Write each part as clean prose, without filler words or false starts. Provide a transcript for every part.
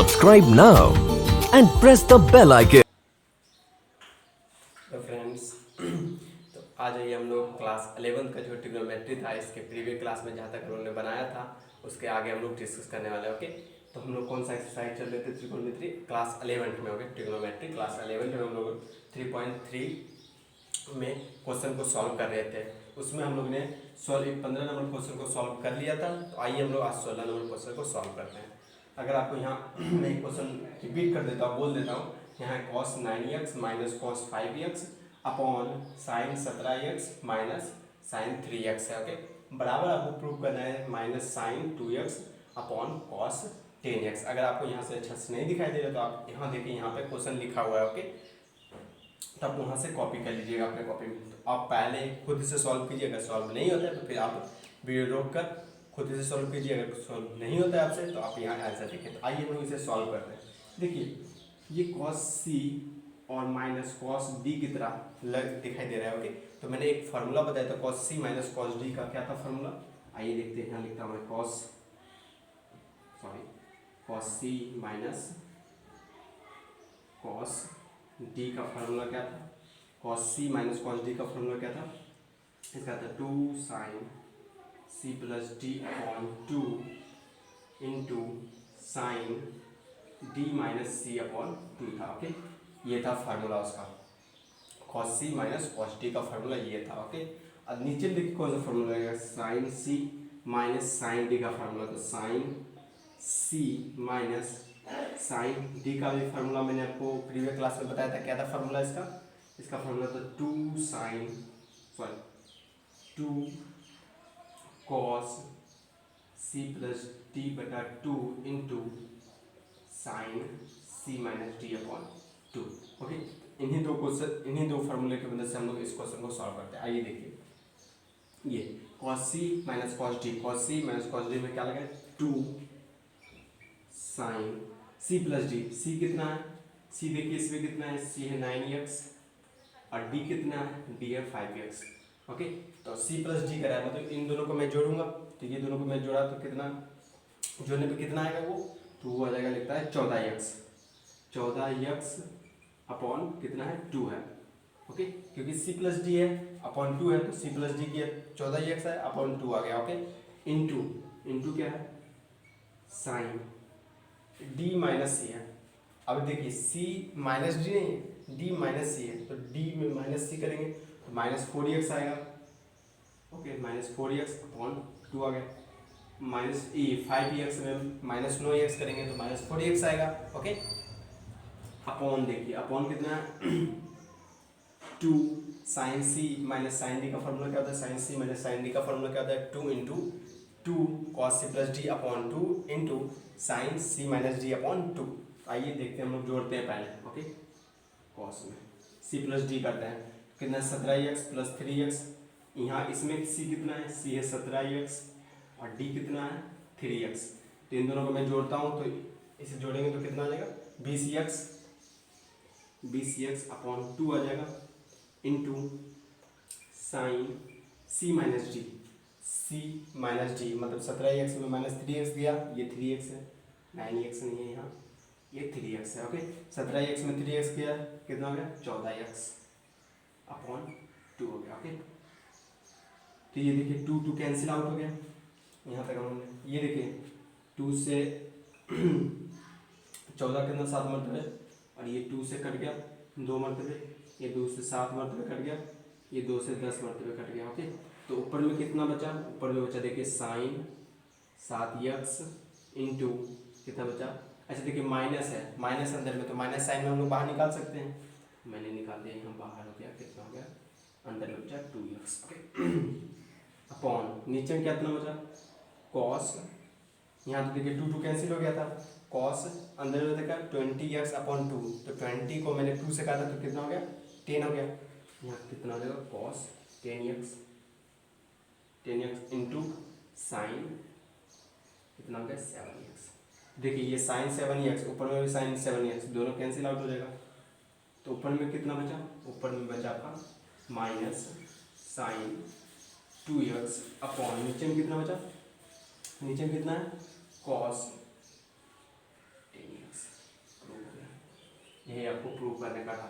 Subscribe now and press the bell icon. तो friends तो आज ही हम लोग क्लास 11 का जो ट्रिग्नोमेट्री था इसके प्रीवियस क्लास में जहाँ तक हम लोगों ने बनाया था उसके आगे हम लोग डिस्कस करने वाले हैं। ओके, तो हम लोग कौन सा एक्सरसाइज चल रहे थे ट्रिग्नोमेट्री क्लास 11 में। ओके, ट्रिग्नोमेट्री क्लास 11 में हम लोग 3.3 में क्वेश्चन को सॉल्व कर रहे थे। उसमें हम लोग ने 15 नंबर क्वेश्चन को सॉल्व कर लिया था। तो आइए हम लोग आज 16 नंबर क्वेश्चन को सॉल्व करते हैं। अगर आपको यहाँ मैं क्वेश्चन रिपीट कर देता हूँ, बोल देता हूँ, यहाँ cos 9x minus cos 5x upon sine 17x minus sine 3x है। ओके, बराबर आपको प्रूव करना है minus sign 2x upon cos 10x। अगर आपको यहाँ से अच्छा से नहीं दिखाई दे रहा तो आप यहाँ देखिए, यहाँ पे क्वेश्चन लिखा हुआ है। ओके, तो आप वहाँ से कॉपी कर लीजिएगा अपने कॉपी में। तो आप पहले खुद से सॉल्व कीजिए, अगर सॉल्व नहीं होता है तो फिर आप वीडियो रोक कर खुद से सॉल्व कीजिए। अगर सॉल्व नहीं होता है आपसे तो आप यहाँ आंसर देखिए। तो आइए हम लोग इसे सॉल्व करते हैं। देखिए, ये cos c और माइनस cos d की तरह दिखाई दे रहा है। ओके, तो मैंने एक फार्मूला बताया था cos c minus cos d का। क्या था फार्मूला? आइए देखते हैं। यहाँ लिखता हूँ मैं cos c minus cos d का फार्मूला क्या था? cos c minus cos d का फार्मूला क्या था? इसका था 2 sine c plus D upon 2 into sine d minus C upon 2 था। ओके, ये था फार्मूला उसका। cos c minus cos d का फार्मूला ये था। ओके, अब नीचे देखिए कौन सा फार्मूला है? Sine c minus sine d का फार्मूला। तो sine c minus sine d का भी फार्मूला मैंने आपको प्रीवियस क्लास में बताया था। क्या था फार्मूला इसका? इसका फार्मूला था 2 cos c प्लस d बटा 2 into sign c minus D upon 2। Okay, इन्हीं दो फार्मूले की मदद से हम लोग इस क्वेश्चन को सॉल्व करते हैं। आइए देखिए, ये cos c minus cos d, cos c minus cos d में क्या लगा? 2 sine c plus d। c कितना है? c देखिए इसमें कितना है? c है 9x और d कितना है? d है 5x। ओके, तो c प्लस d करा है, मतलब इन दोनों को मैं जोड़ूंगा। तो ये दोनों को मैं जोड़ा तो कितना जोड़ने पे कितना आएगा? तो वो आ जाएगा, लिखता है 14x अपॉन कितना है? 2 है। ओके, क्योंकि c प्लस डी है अपॉन 2 है तो c प्लस डी की 14x है अपॉन 2 आ गया। ओके, इंटू क्या है? साइन d माइनस सी है। अब देखिए c माइनस डी नहीं है, d माइनस सी है, तो d में माइनस सी करेंगे तो माइनस 4x आएगा। ओके, माइनस 4x अपॉन 2 आ गया। माइनस 5x में माइनस 9x करेंगे तो माइनस 4x आएगा। ओके, अपॉन देखिए, अपॉन कितना है? 2 sine C minus sine D का फॉर्मूला क्या होता है? Sine C minus sine D का फॉर्मूला क्या होता है? 2 into 2 cos C plus D upon 2 into sine C minus D upon 2। आइए देखते हैं, हम लोग जोड़ते हैं पहले। ओके, कॉस में सी प्लस डी करते हैं, कितना? 17x plus 3x। यहाँ इसमें c कितना है? c है 17x और d कितना है? 3x। तो इन दोनों को मैं जोड़ता हूँ तो इसे जोड़ेंगे तो कितना आ जाएगा? 20x अपॉन 2 आ जाएगा into sine c minus D, मतलब 17x में माइनस 3x दिया, ये 3x है, 9x नहीं है यहाँ, ये 3x है। ओके, 17x में 3x किया कितना हो गया? 14x अपॉन 2 हो गया। ओके, तो ये देखिए 2 कैंसिल आउट हो गया यहाँ तक हमने। ये देखिए 2 से 14 कितना? 7 मरतबे, और ये 2 से कट गया 2 मरतबे, ये 2 से 7 मरतबे कट गया, ये 2 से 10 मरतबे कट गया। ओके, तो ऊपर में कितना बचा? ऊपर में बचा देखिए साइन 7x इंटू कितना बचा? अच्छा देखिए माइनस है, माइनस अंदर में, तो माइनस साइन में हम लोग बाहर निकाल सकते हैं। मैंने निकाल दिया, यहाँ बाहर हो गया, कितना हो गया? अंदर में बचा 2x। ओके, अपॉन नीचे में कितना बचा? कॉस, यहाँ तो देखिए 2 कैंसिल हो गया था, कॉस अंदर में देखा 20x अपॉन 2, तो 20 को मैंने 2 से काटा तो कितना हो गया? 10 हो गया। यहाँ कितना हो जाएगा? कॉस 10x इंटू साइन कितना हो गया? 7x। देखिए ये साइन 7x, ऊपर में भी साइन 7x, दोनों कैंसिल आउट हो जाएगा। तो ऊपर में कितना बचा? ऊपर में बचा आपका माइनस साइन 2x अपॉन नीचे में कितना बचा? नीचे में कितना है? Cos 10x। यही आपको प्रूव करने का था।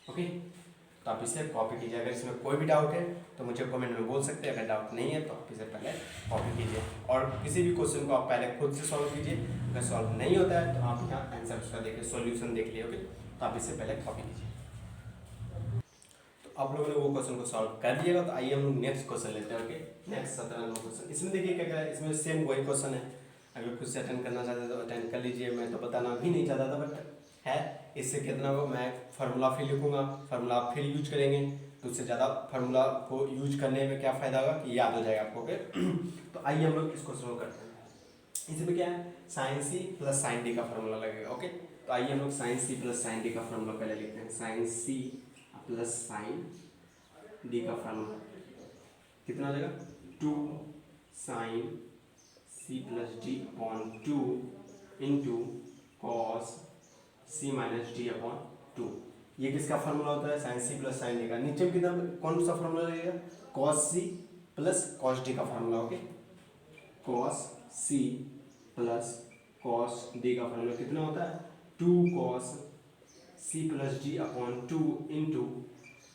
ओके, तो आप इसे कॉपी कीजिए। अगर इसमें कोई भी डाउट है तो मुझे कमेंट में बोल सकते हैं। अगर डाउट नहीं है तो आप इसे पहले कॉपी कीजिए और किसी भी क्वेश्चन को आप पहले खुद से सॉल्व कीजिए। अगर सॉल्व नहीं होता है तो आप यहाँ आंसर उसका देखिए, सॉल्यूशन देख लिए। ओके, तो आप इसे पहले कॉपी कीजिए। तो आप लोगों ने वो क्वेश्चन को सॉल्व कर दिएगा। तो आइए हम लोग नेक्स्ट क्वेश्चन लेते हैं। Okay, next 17 number question. इसमें देखिए क्या क्या है, इसमें सेम वही क्वेश्चन है। अगर खुद से अटेंड करना चाहते हैं तो अटेंड कर लीजिए। मैं तो बताना भी नहीं चाहता था, बट है इससे कितना हो, मैं फार्मूला फिर लिखूंगा, फार्मूला आप फिर यूज करेंगे तो उससे ज़्यादा फार्मूला को यूज करने में क्या फ़ायदा होगा कि याद हो जाएगा आपको। ओके, तो आइए हम लोग इस क्वेश्चन को करते हैं। इसमें क्या है, sine C plus sine D का फार्मूला लगेगा। ओके, तो आइए हम लोग sine C plus sine D का फार्मूला पहले लिखते हैं। Sine C plus sine D का फार्मूला कितना हो जाएगा, 2 sine C plus D upon 2 into cos C minus D upon 2। ये किसका फार्मूला होता है, sine C plus sine D का। नीचे कितना कौन सा फार्मूला लगेगा, cos C plus cos D का formula. Okay, cos C plus cos D का फार्मूला कितना होता है, 2 cos C plus D upon 2 into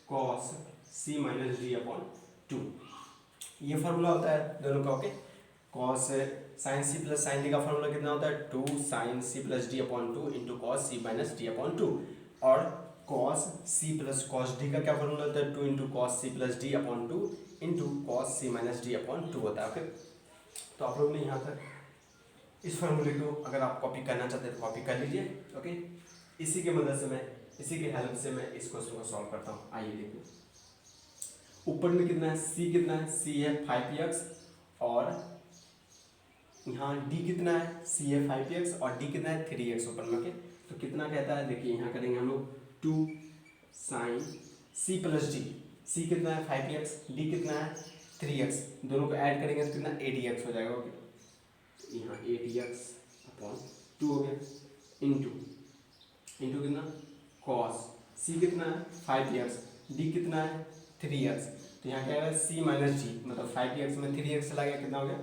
cos C minus D upon 2। ये फार्मूला होता है दोनों का। Okay, cos sine C plus sine D का फार्मूला कितना होता है, 2 sine C plus D upon 2 into cos C minus D upon 2। और cos C plus cos D का क्या फार्मूला होता है, 2 into cos C plus D upon 2 into cos C minus D upon 2 होता है। ओके, तो आप लोग ने यहाँ तक इस फार्मूले को अगर आप कॉपी करना चाहते हैं तो कॉपी कर लीजिए। ओके, इसी की मदद से इसी के हेल्प से मैं इस क्वेश्चन को सॉल्व करता हूँ। आइए देखिए, ऊपर में कितना है, सी कितना है, सी है 5x और यहाँ d कितना है, सी है 5x और d कितना है 3x ऊपर में। ओके, तो कितना कहता है, देखिए यहाँ करेंगे हम लोग 2 साइन सी प्लस डी, सी कितना है 5x, d कितना है 3x, दोनों को ऐड करेंगे तो कितना 80x हो जाएगा। ओके, तो यहाँ 80x अपॉन 2 हो गया इंटू कितना कॉस सी कितना है 5x, d कितना है 3x, तो यहाँ क्या है c माइनस डी, मतलब 5x में 3x चला गया, कितना हो गया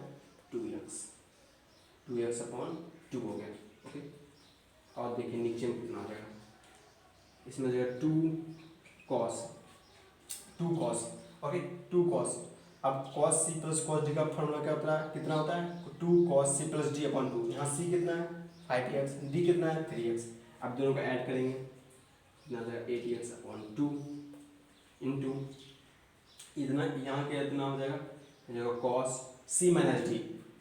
2x अपॉन 2 हो गया। ओके, और देखिए नीचे में कितना हो जाएगा, इसमें हो जाएगा 2 कॉस। Okay, 2 cos. अब cos C plus cos D का फॉर्मूला क्या होता है, कितना होता है 2 cos C plus D upon 2। यहाँ c कितना है 5x, d कितना है 3x। अब दोनों को ऐड करेंगे, कितना हो जाएगा 80x अपॉन 2 इंटू इतना, यहाँ के इतना हो जाएगा कॉस सी माइनस डी,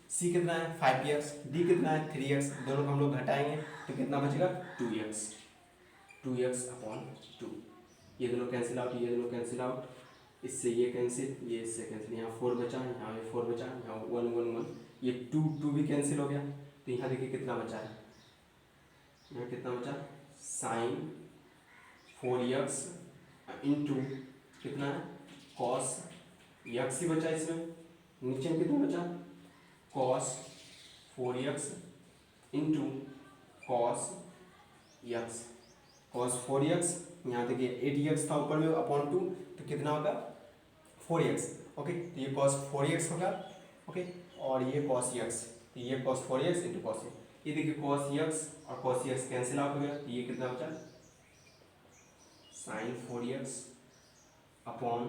सी कितना है 5x, d कितना है 3x, दोनों को हम लोग घटाएंगे तो कितना बचेगा 2x अपॉन 2। ये दोनों कैंसिल आउट, ये दोनों कैंसिल आउट, इससे ये कैंसिल, ये इससे कैंसिल, यहाँ 4 बचा, यहाँ ये 4 बचा, यहाँ 1 1 1, ये 2 भी कैंसिल हो गया। तो यहाँ देखिए कितना बचा है, यहाँ कितना बचा साइन 4x इंटू कितना है कॉस x ही बचा, इसमें नीचे में कितना बचा cos 4x into cos x, cos 4x, यहाँ देखिए 80x था ऊपर में अपॉन 2, तो कितना होगा 4x। ओके, तो ये कॉस 4x होगा। ओके, और ये कॉस x, तो ये कॉस 4x इंटू कॉस, ये देखिए कॉस x और कॉस x कैंसिल आउट हो गया, तो ये कितना बचा sign 4x upon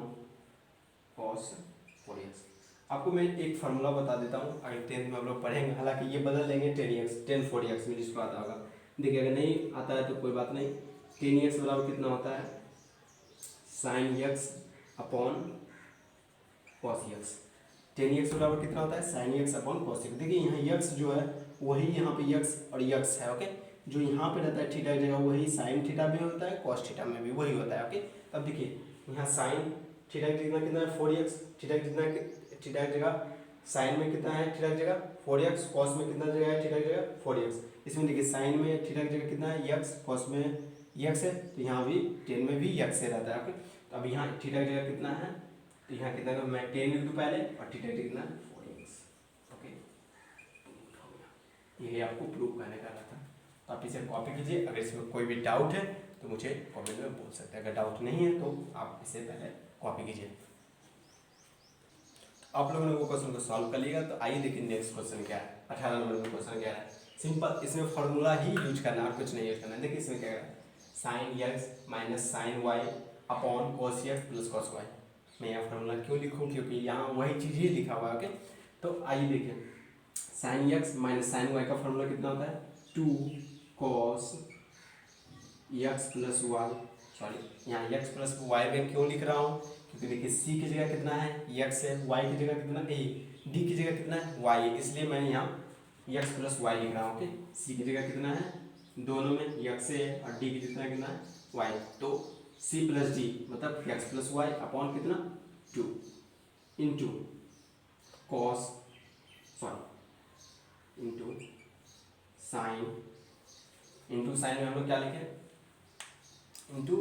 cos 4x। आपको मैं एक फार्मूला बता देता हूँ, अगर 10th में आप लोग पढ़ेंगे, हालांकि ये बदल लेंगे 10 4x में, जिसको आता होगा। देखिए अगर नहीं आता है तो कोई बात नहीं, 10x बराबर कितना होता है sine x upon cos x। 10x बराबर कितना होता है sine x upon cos x। देखिए यहाँ x जो है वही यहाँ पे x और x है। ओके, जो यहाँ पे रहता है थीटा की जगह वही साइन थीटा में होता है, कॉस थीटा में भी वही होता है। ओके, अब देखिए यहाँ साइन थीटा की जगह कितना है 4x, थीटा की जगह साइन में कितना है थीटा की जगह 4x, कॉस में कितना जगह है थीटा की जगह 4x। इसमें देखिए साइन में थीटा की जगह कितना है x, कॉस में x है, तो यहाँ भी 10 में भी x से रहता है। ओके, तो अब यहाँ थीटा की जगह कितना है, तो यहाँ कितना का मैं 10 लिख दूँ पहले, और थीटा की कितना 4x। ओके, यही आपको प्रूव करने का था। तो आप इसे कॉपी कीजिए। अगर इसमें कोई भी डाउट है तो मुझे कमेंट में बोल सकते हैं। अगर डाउट नहीं है तो आप इसे पहले कॉपी कीजिए। आप लोगों ने वो क्वेश्चन को सॉल्व कर लिया। तो आइए देखिए नेक्स्ट क्वेश्चन क्या है। 18 नंबर में क्वेश्चन क्या है, सिंपल, इसमें फॉर्मूला ही यूज करना है और कुछ नहीं यूज करना है। देखिए इसमें क्या है, sine X minus sine Y upon cos X plus cos Y. मैं यह फॉर्मूला क्यों लिखूँ, क्योंकि यहाँ वही चीज़ ही लिखा हुआ है। ओके, तो आइए देखिए, sine X minus sine Y का फॉर्मूला कितना होता है, 2 cos X plus Y. Sorry, यहाँ एक्स प्लस वाई में क्यों लिख रहा हूँ, क्योंकि देखिए सी की जगह कितना है एक्स है, वाई की जगह कितना ए, डी की जगह कितना है वाई है, इसलिए मैं यहाँ एक्स प्लस वाई लिख रहा हूँ। ओके, सी की जगह कितना है, दोनों में एक्स है और डी की जितना कितना है वाई, तो सी प्लस डी मतलब एक्स प्लस वाई अपॉन कितना 2 into cos sorry into sine, into sine में हम लोग क्या लिखे, into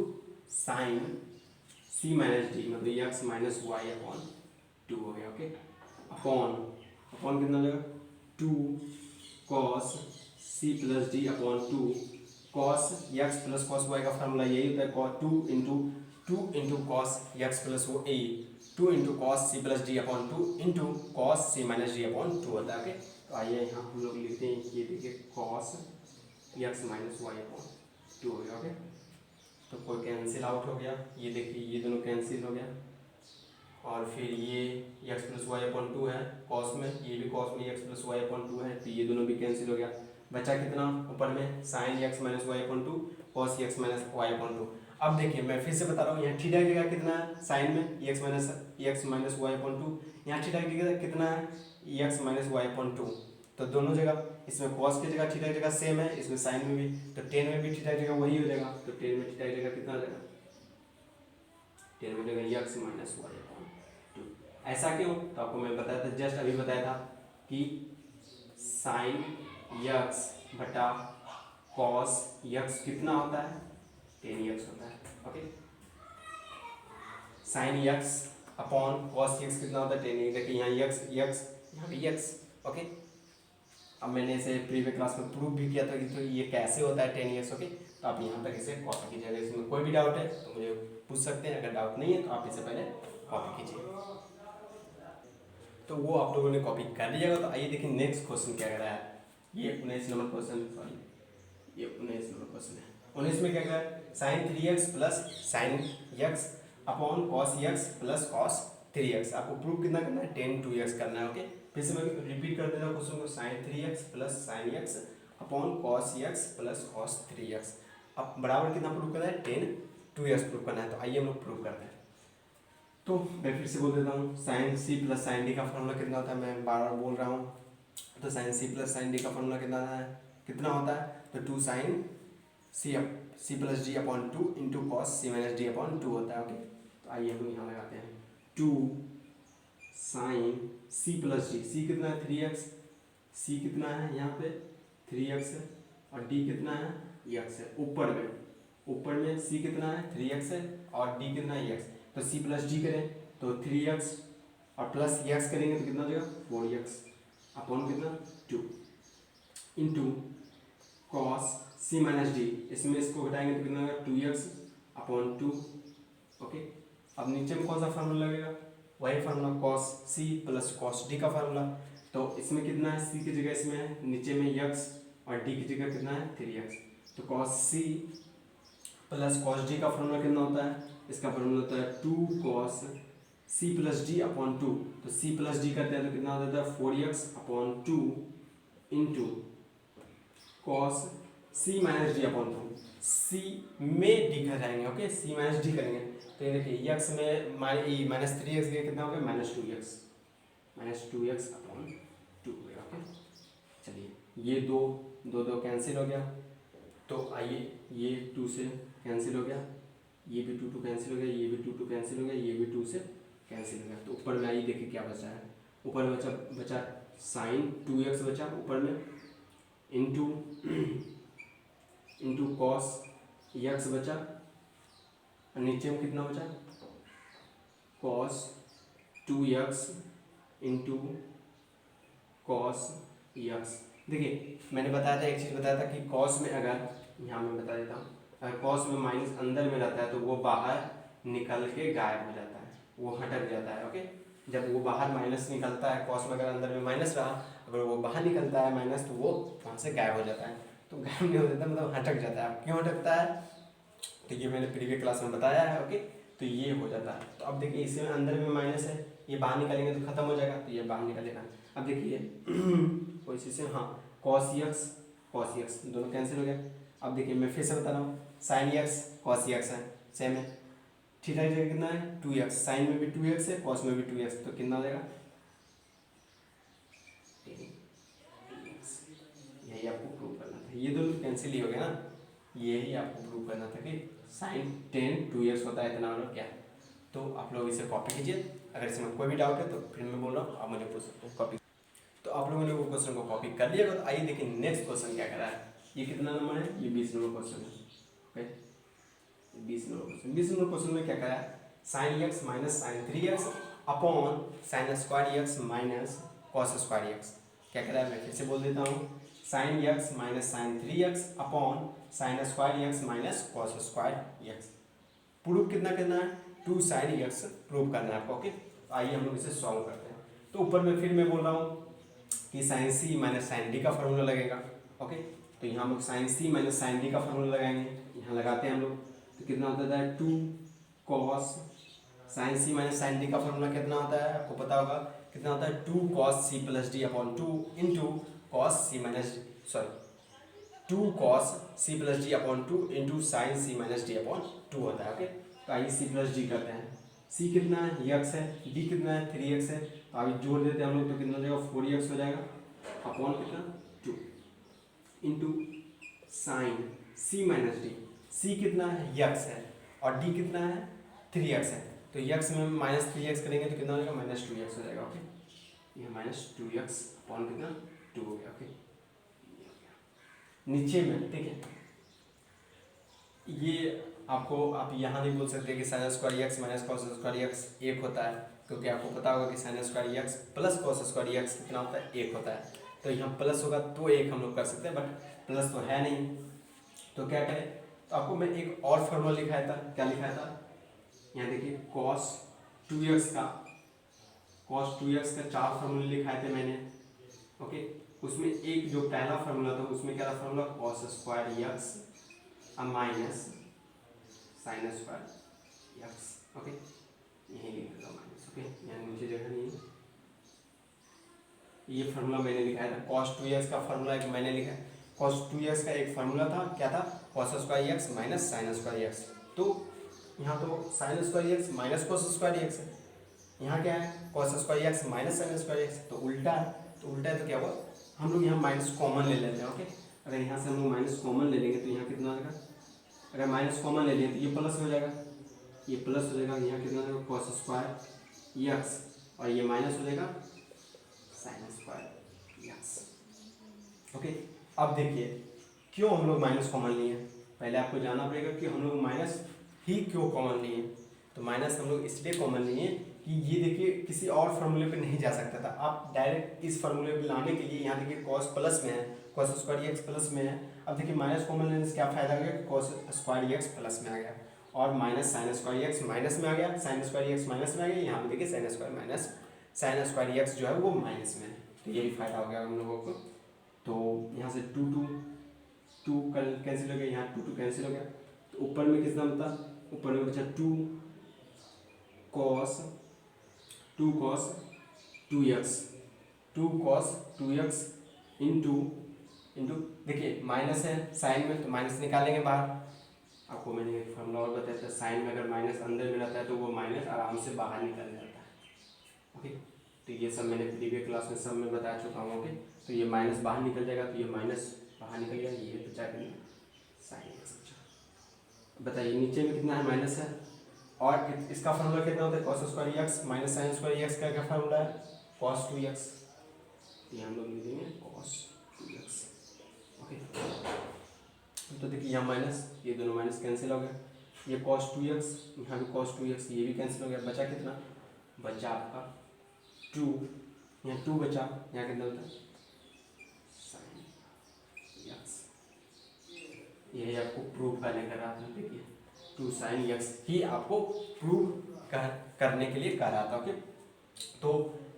sine C minus D मतलब एक्स माइनस वाई अपॉन 2 हो गया। ओके, अपॉन अपॉन कितना लगेगा 2 cos C plus D upon 2 cos X plus cos Y का फॉर्मूला यही होता है, cos 2 into cos X plus वो ए 2 into cos C plus D upon 2 into cos C minus D upon 2 होता है। ओके, तो आइए यहाँ हम लोग लिखते हैं, ये देखिए cos X minus Y upon 2 हो गया। ओके, तो कोई कैंसिल आउट हो गया, ये देखिए ये दोनों कैंसिल हो गया, और फिर ये एक्स प्लस वाई अपॉन 2 है कॉस में, ये भी कॉस में एक्स प्लस वाई अपॉन 2 है, तो ये दोनों भी कैंसिल हो गया। बचा कितना ऊपर में sine X minus Y upon 2 cos X minus Y upon 2। अब देखिए मैं फिर से बता रहा हूँ, यहाँ थीटा की जगह कितना है साइन में एक्स माइनस वाई अपॉन 2, यहाँ थीटा की जगह कितना है एक्स माइनस वाई अपॉन 2, तो दोनों जगह इसमें कॉस की जगह थीटा की जगह सेम है, इसमें साइन में भी, तो टेन में भी थीटा की जगह वही हो जाएगा, तो टेन में थीटा की जगह कितना हो जाएगा, टेन में जगह एक्स माइनस वाई अपॉन 2। ऐसा क्यों, तो आपको मैं बताया था, जस्ट अभी बताया था कि साइन एक्स बटा कॉस एक्स कितना होता है, टेन एक्स होता है। Okay, sign X upon cos x कितना होता है, टेन एक्स। देखिए यहाँ एक्स एक्स यहाँ भी एक्स। ओके, अब मैंने इसे प्रीवियस क्लास में प्रूव भी किया था कि तो ये कैसे होता है टेन एक्स। ओके, तो आप यहाँ तक इसे कॉपी कीजिएगा, इसमें कोई भी डाउट है तो मुझे पूछ सकते हैं, अगर डाउट नहीं है तो आप इसे पहले कॉपी कीजिए। तो वो आप लोगों ने कॉपी कर लिया। तो आइए देखिए नेक्स्ट क्वेश्चन क्या कह रहा है, ये 19 नंबर क्वेश्चन, सॉरी ये 19 नंबर क्वेश्चन है। 19 में क्या कह रहा है, sine 3x plus sine X upon cos X plus cos 3x। आपको प्रूव कितना करना है, टेन 2x करना है। ओके, फिर से मैं रिपीट कर देता हूँ क्वेश्चन को, sine 3x plus sine X upon cos X plus cos 3x। अब बराबर कितना प्रूव करना है, टेन 2x प्रूव करना है। तो आइए हम लोग प्रूव करते हैं। तो मैं फिर से बोल देता हूँ, sine C plus sine D का फॉर्मूला कितना होता है, मैं बार बार बोल रहा हूँ। तो sine C plus sine D का फॉर्मूला कितना होता है, तो 2 sine C plus D upon 2 into cos C minus D upon 2 होता है। ओके, तो आइए हम यहाँ लगाते हैं 2 साइन सी प्लस डी, सी कितना है 3x, सी कितना है यहाँ पे 3x है, और डी कितना है x है। ऊपर में सी कितना है 3x है और डी कितना है x, तो सी प्लस डी करें तो 3x और प्लस x करेंगे तो कितना हो जाएगा 4x अपॉन कितना 2 into cos C minus D, इसमें इसको घटाएंगे तो कितना होगा 2x अपॉन 2। ओके, अब नीचे में कौन सा फार्मूला लगेगा, वही formula cos C plus cos D का फार्मूला। तो इसमें कितना है, सी की जगह इसमें है, नीचे में x और डी की जगह कितना है 3x, तो cos C plus cos D का फॉर्मूला कितना होता है, इसका फॉर्मूला होता है 2 cos C plus D upon 2। तो सी प्लस डी करते हैं तो कितना होता है 4x upon 2 into cos C minus D upon 2। सी में डी घटाएंगे। ओके, सी माइनस डी करेंगे तो ये देखिए x में माइनस 3x कितना हो गया माइनस 2x अपॉन 2। ओके, चलिए ये दो कैंसिल हो गया, तो आइए ये 2 से कैंसिल हो गया, ये भी 2 कैंसिल हो गया, ये भी 2 कैंसिल हो गया, ये भी 2 से कैंसिल हो गया। तो ऊपर में आइए देखिए क्या बचा है, ऊपर में बचा साइन 2x बचा ऊपर में, इंटू कॉस एक्स बचा, और नीचे में कितना बचा cos 2x into cos x. देखिए मैंने बताया था, एक चीज़ बताया था कि कॉस में अगर, यहाँ मैं बता देता हूँ, अगर कॉस में माइनस अंदर में रहता है तो वो बाहर निकल के गायब हो जाता है, वो हटक जाता है। ओके, जब वो बाहर माइनस निकलता है, कॉस में अगर अंदर में माइनस रहा, अगर वो बाहर निकलता है माइनस, तो वो वहाँ से गायब हो जाता है। तो गायब नहीं हो जाता मतलब हटक जाता है। क्यों हटकता है, तो ये मैंने प्रीवियस क्लास में बताया है। ओके, तो ये हो जाता है। तो अब देखिए इसमें अंदर में माइनस है, ये बाहर निकालेंगे तो खत्म हो जाएगा, तो ये बाहर निकलेगा। अब देखिए कोई चीज़ से, हाँ, कॉस एक्स दोनों कैंसिल हो गया। अब देखिए मैं फिर से बता रहा हूँ, साइन एक्स कॉस एक्स है, सेम है। थीटा की जगह कितना है 2x, साइन में भी 2x है, कॉस में भी 2x, तो कितना हो जाएगा, यही आपको प्रूव करना था। ये दोनों कैंसिल ही हो गया ना, यही आपको प्रूव करना था कि साइन 2x होता है, इतना मतलब क्या है। तो आप लोग इसे कॉपी कीजिए। अगर इसमें कोई भी डाउट है तो फिर मैं बोल रहा हूँ, आप मुझे पूछ सकते हैं कॉपी। तो आप लोगों ने वो क्वेश्चन को कॉपी कर लिया। तो आइए देखिए नेक्स्ट क्वेश्चन क्या करा है। ये कितना नंबर है, ये 20 नंबर क्वेश्चन है। ओके, 20 नंबर क्वेश्चन में क्या करा है, sine X minus sine 3x upon sine square X minus cos square X. क्या करा है, मैं फिर से बोल देता हूँ, sine X minus sine 3x upon sine square X minus cos square X. Proof कितना करना है, 2 साइन एक्स प्रूव करना है आपको। ओके, तो आइए हम लोग इसे सॉल्व करते हैं। तो ऊपर में फिर मैं बोल रहा हूँ कि sign C minus sine D का फॉर्मूला लगेगा। ओके, तो यहाँ हम लोग sine C minus sine D का फॉर्मूला लगाएंगे। यहाँ लगाते हैं हम लोग, तो कितना होता है 2 cos, sine C minus sine D का फॉर्मूला कितना होता है आपको पता होगा, कितना होता है 2 cos C plus D upon 2 into cos C minus, sorry 2 cos C plus D upon 2 into sine C minus D upon 2 होता है। ओके, तो आइए सी प्लस डी करते हैं। सी कितना है एक्स है, डी कितना है 3x है, तो अभी जोड़ देते हैं हम लोग, तो कितना हो जाएगा 4x हो जाएगा अपॉन कितना 2 into sine C minus D. सी कितना है x है और डी कितना है 3x है, तो x में माइनस 3x करेंगे तो कितना हो जाएगा माइनस 2x हो जाएगा। ओके, ये माइनस 2x अपॉन कितना 2 हो गया। ओके, नीचे में ठीक है, ये आपको आप यहाँ नहीं बोल सकते कि sign square X minus cos square x 1 होता है, क्योंकि आपको पता होगा कि sign square x plus cos square x कितना होता है 1 होता है। तो यहाँ प्लस होगा तो 1 हम लोग कर सकते हैं, बट प्लस तो है नहीं, तो क्या करें, तो आपको मैं एक और फॉर्मूला लिखाया था। क्या लिखाया था, यहाँ देखिए कॉस 2x का 4 फार्मूले लिखाए थे मैंने। ओके, उसमें एक जो पहला फार्मूला था उसमें क्या था, formula cos square X minus sign square x. Okay, यही लिखेगा माइनस। ओके, यहाँ नीचे जगह नहीं है, ये फार्मूला मैंने लिखाया था। cos 2x का फार्मूला एक मैंने लिखा है, cos 2x का एक फार्मूला था, क्या था, cos square X minus sign square x. तो यहाँ तो sign square X minus cos square x है, यहाँ क्या है cos square X minus sign square x, तो उल्टा है। तो उल्टा है तो क्या हुआ, हम लोग यहाँ माइनस कॉमन ले लेते हैं। ओके, अगर यहाँ से हम लोग माइनस कॉमन ले लेंगे तो यहाँ कितना आ जाएगा, अगर माइनस कॉमन ले लें तो ये प्लस हो जाएगा, ये प्लस हो जाएगा, यहाँ कितना हो जाएगा cos स्क्वायर एक्स और ये माइनस हो जाएगा साइन स्क्वायर एक्स। ओके, अब देखिए क्यों हम लोग माइनस कॉमन लिए, पहले आपको जानना पड़ेगा कि हम लोग माइनस ही क्यों कॉमन लिए। तो माइनस हम लोग इसलिए कॉमन लिए कि ये देखिए किसी और फार्मूले पे नहीं जा सकता था, आप डायरेक्ट इस फार्मूले पे लाने के लिए, यहाँ देखिए cos प्लस में है, cos स्क्वायर एक्स प्लस में है। अब देखिए माइनस कॉमन लेने से क्या फायदा हो गया, cos स्क्वायर एक्स प्लस में आ गया और minus sign square X minus में आ गया, साइन स्क्वायर एक्स माइनस में आ गया, यहाँ पे देखिए sine square minus sign square x जो है वो माइनस में है, तो यही फायदा हो गया हम लोगों को। तो यहाँ से 2 कैंसिल हो गया, यहाँ 2 कैंसिल हो गया, तो ऊपर में कितना बता, ऊपर में बचा 2 cos 2x इंटू देखिए माइनस है साइन में, तो माइनस निकालेंगे बाहर। आपको मैंने एक फॉर्मूला और बताया था, साइन में अगर माइनस अंदर में रहता है तो वो माइनस आराम से बाहर निकल जाता है। ओके, तो ये सब मैंने प्रीवियस क्लास में सब में बता चुका हूँ। ओके, तो ये माइनस बाहर निकल जाएगा, तो ये माइनस बाहर निकल गया, ये बचा कितना साइन एक्स बचा। बताइए नीचे में कितना है माइनस है, और इसका फार्मूला कितना होता है cos square X minus sign square x का क्या फार्मूला है cos 2x, ये हम लोग लिख देंगे cos 2x। ओके, तो देखिए यहाँ माइनस, ये दोनों माइनस कैंसिल हो गया, ये cos 2x, यहाँ भी cos 2x, ये भी कैंसिल हो गया, बचा कितना, बचा आपका 2, यहाँ 2 बचा, यहाँ कितना होता है साइन एक्स। यही आपको प्रूफ करने का रहा था, देखिए 2 साइन एक्स ही आपको प्रूव करने के लिए कह रहा था। ओके, तो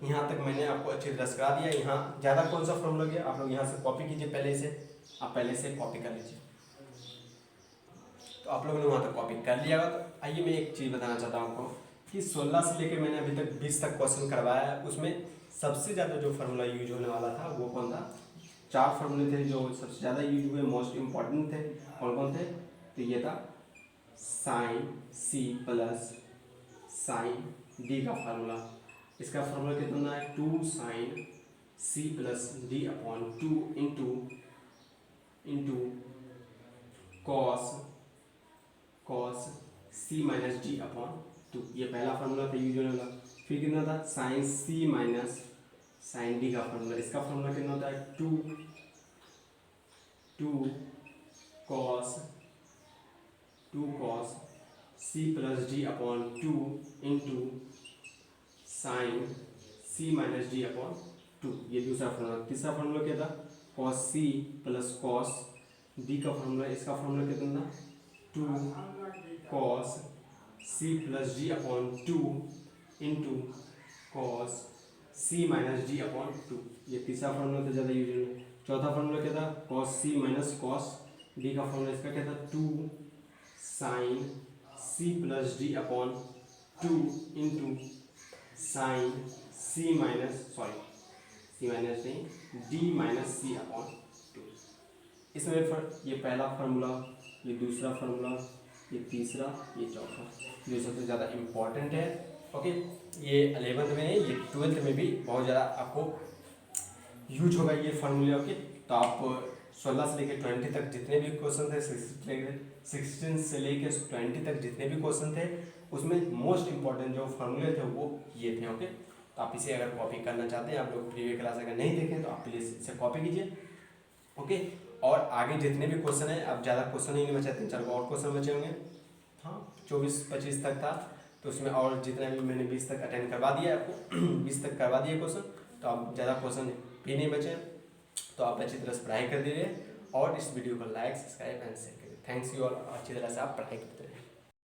यहाँ तक मैंने आपको अच्छी तरह करा दिया। यहाँ ज़्यादा कौन सा फॉर्मूला गया, आप लोग यहाँ से कॉपी कीजिए, पहले से आप पहले से कॉपी कर लीजिए। तो आप लोगों ने वहाँ तक कॉपी कर लिया होगा। तो आइए मैं एक चीज़ बताना चाहता हूँ आपको कि 16 से लेकर मैंने अभी तक 20 तक क्वेश्चन करवाया है, उसमें सबसे ज़्यादा जो फार्मूला यूज होने वाला था वो कौन था? 4 फार्मूले थे जो सबसे ज़्यादा यूज हुए, मोस्ट इम्पॉर्टेंट थे। कौन कौन थे? तो ये था sine C plus sine D का फार्मूला। इसका फार्मूला कितना है? 2 sine C plus D upon 2 into cos C minus D upon 2। ये पहला फार्मूला था यूज होने वाला। फिर कितना था? Sine C minus sine D का फार्मूला। इसका फार्मूला कितना होता है? 2 cos C plus D upon 2 into sine C minus D upon 2। ये दूसरा फार्मूला। तीसरा फार्मूला क्या था? Cos C plus cos D का फार्मूला। इसका फार्मूला कितना था? 2 cos C plus D upon 2 into cos C minus D upon 2। ये तीसरा फार्मूला था ज़्यादा यूज में। चौथा फार्मूला क्या था? Cos C minus cos D का फार्मूला। इसका क्या था? 2 sine C plus D upon 2 into sine C minus नहीं, डी माइनस सी अपॉन 2। इसमें ये पहला फार्मूला, ये दूसरा फार्मूला, ये तीसरा, ये चौथा, जो सबसे ज़्यादा इम्पॉर्टेंट है। ओके, ये 11th में नहीं, ये 12th में भी बहुत ज़्यादा आपको यूज होगा ये फार्मूले। ओके, तो आप 16 से लेकर 20 तक जितने भी क्वेश्चन थे, 16 से लेकर 20 तक जितने भी क्वेश्चन थे, उसमें मोस्ट इम्पॉर्टेंट जो फार्मूले थे वो ये थे। ओके, तो आप इसे अगर कॉपी करना चाहते हैं, आप लोग प्रीवियस क्लास अगर नहीं देखें तो आप प्लीज़ इसे कॉपी कीजिए। ओके, और आगे जितने भी क्वेश्चन हैं, अब ज़्यादा क्वेश्चन ही नहीं बचे, 3-4 और क्वेश्चन बचे होंगे। हाँ, 24-25 तक था, तो उसमें और जितने भी मैंने 20 तक अटेंड करवा दिया आपको 20 तक करवा दिए क्वेश्चन, तो अब ज़्यादा क्वेश्चन भी नहीं बचे। तो आप अच्छी तरह से पढ़ाई कर दीजिए और इस वीडियो को लाइक, सब्सक्राइब एंड शेयर करिए। Thanks you all. अच्छी तरह से आप पढ़ाई करते रहिए।